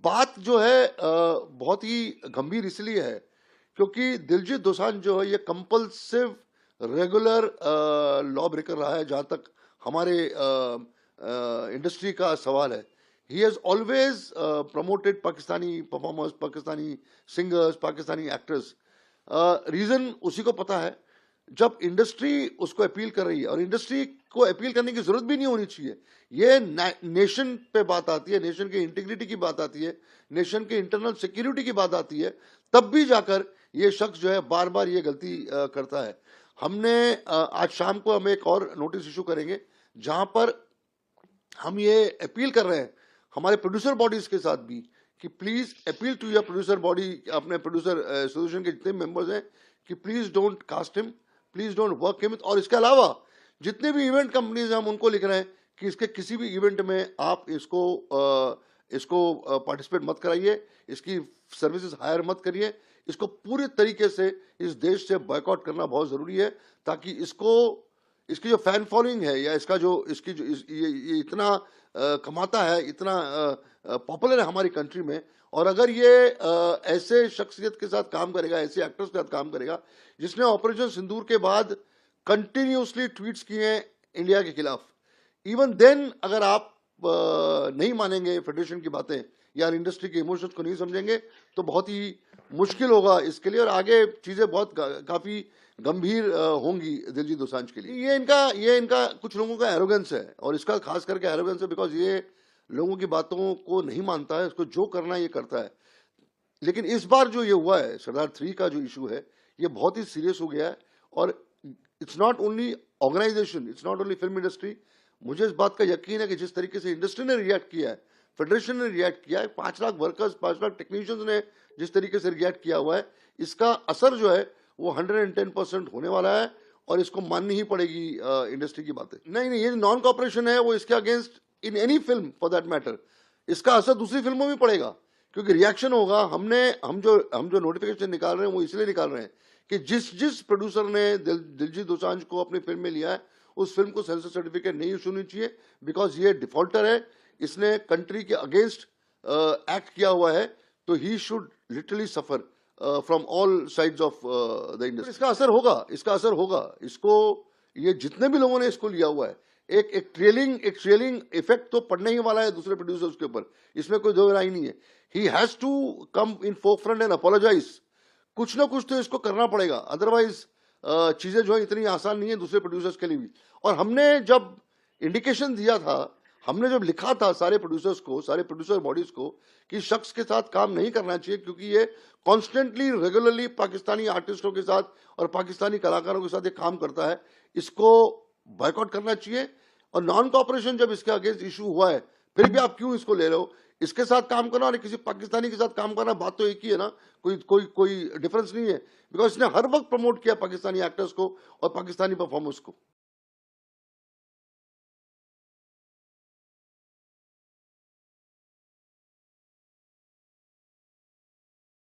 बात जो है बहुत ही गंभीर इसलिए है क्योंकि दिलजीत दोसांझ जो है ये कंपल्सिव रेगुलर लॉ ब्रेकर रहा है जहां तक हमारे इंडस्ट्री का सवाल है। He has always promoted Pakistani performers, Pakistani singers, Pakistani actors. Reason उसी को पता है। जब इंडस्ट्री उसको अपील कर रही है, और इंडस्ट्री को अपील करने की जरूरत भी नहीं होनी चाहिए, ये नेशन पे बात आती है, नेशन की इंटीग्रिटी की बात आती है, नेशन के इंटरनल सिक्योरिटी की बात आती है, तब भी जाकर ये शख्स जो है बार बार ये गलती करता है। हमने आज शाम को हम एक और नोटिस इशू करेंगे जहां पर हम ये अपील कर रहे हैं हमारे प्रोड्यूसर बॉडीज के साथ भी कि please appeal to your producer body, अपने प्रोड्यूसर एसोसिएशन के जितने मेंबर्स हैं कि please don't cast him, please don't work him. और इसके अलावा जितने भी इवेंट कंपनीज हैं हम उनको लिख रहे हैं कि इसके किसी भी इवेंट में आप इसको पार्टिसिपेट मत कराइए, इसकी सर्विसेज हायर मत करिए। इसको पूरे तरीके से इस देश से बॉयकॉट करना बहुत जरूरी है ताकि इसकी जो फैन फॉलोइंग है या इसका जो इसकी जो ये इतना कमाता है, इतना पॉपुलर है हमारी कंट्री में, और अगर ये ऐसे शख्सियत के साथ काम करेगा, ऐसे एक्टर्स के साथ काम करेगा जिसने ऑपरेशन सिंदूर के बाद कंटिन्यूसली ट्वीट्स किए हैं इंडिया के खिलाफ, इवन देन अगर आप नहीं मानेंगे फेडरेशन की बातें या इंडस्ट्री के इमोशंस को नहीं समझेंगे तो बहुत ही मुश्किल होगा इसके लिए, और आगे चीजें बहुत काफी गंभीर होंगी दिलजीत दोसांझ के लिए। ये इनका कुछ लोगों का एरोगेंस है, और इसका खास करके एरोगेंस है बिकॉज ये लोगों की बातों को नहीं मानता है, इसको जो करना है ये करता है। लेकिन इस बार जो ये हुआ है सरदार 3 का जो इशू है ये बहुत ही सीरियस हो गया है, और it's not only organisation, it's not only film industry. मुझे इस बात का यकीन है कि जिस तरीके से इंडस्ट्री ने रिएक्ट किया है, फेडरेशन ने रिएक्ट किया है, 5 लाख वर्कर्स, 5 लाख टेक्नीशियंस ने जिस तरीके से रिएक्ट किया हुआ है, इसका असर जो है वो 110% होने वाला है, और इसको माननी ही पड़ेगी इंडस्ट्री की बातें। नहीं, ये नॉन कॉपरेशन है वो इसके against in any film for that matter, इसका असर दूसरी फिल्मों में पड़ेगा क्योंकि रिएक्शन होगा। हम जो नोटिफिकेशन निकाल रहे हैं वो इसलिए निकाल रहे हैं कि जिस प्रोड्यूसर ने दिलजीत दोसांझ को अपनी फिल्म में लिया है उस फिल्म को सेंसर सर्टिफिकेट नहीं इशू होनी चाहिए, बिकॉज ये डिफॉल्टर है, इसने कंट्री के अगेंस्ट एक्ट किया हुआ है, तो he should literally suffer from all sides of the industry. इसका असर होगा इसको, ये जितने भी लोगों ने इसको लिया हुआ है एक ट्रेलिंग इफेक्ट तो पड़ने ही वाला है दूसरे प्रोड्यूसर्स के ऊपर, इसमें कोई दो राय नहीं है। He has to come in forefront and apologise, कुछ ना कुछ तो इसको करना पड़ेगा, अदरवाइज चीजें जो है इतनी आसान नहीं है दूसरे प्रोड्यूसर्स के लिए भी। और हमने जब इंडिकेशन दिया था, हमने जब लिखा था सारे प्रोड्यूसर्स को, सारे प्रोड्यूसर बॉडीज को कि शख्स के साथ काम नहीं करना चाहिए क्योंकि ये कॉन्स्टेंटली रेगुलरली पाकिस्तानी आर्टिस्टों के साथ और पाकिस्तानी कलाकारों के साथ ये काम करता है, इसको बॉयकॉट करना चाहिए। और नॉन कॉपरेशन जब इसके अगेंस्ट इशू हुआ है फिर भी आप क्यों इसको ले रहे हो? इसके साथ काम करना और किसी पाकिस्तानी के साथ काम करना बात तो एक ही है ना, कोई डिफरेंस नहीं है, बिकॉज इसने हर वक्त प्रमोट किया पाकिस्तानी एक्टर्स को और पाकिस्तानी परफॉर्मर्स को।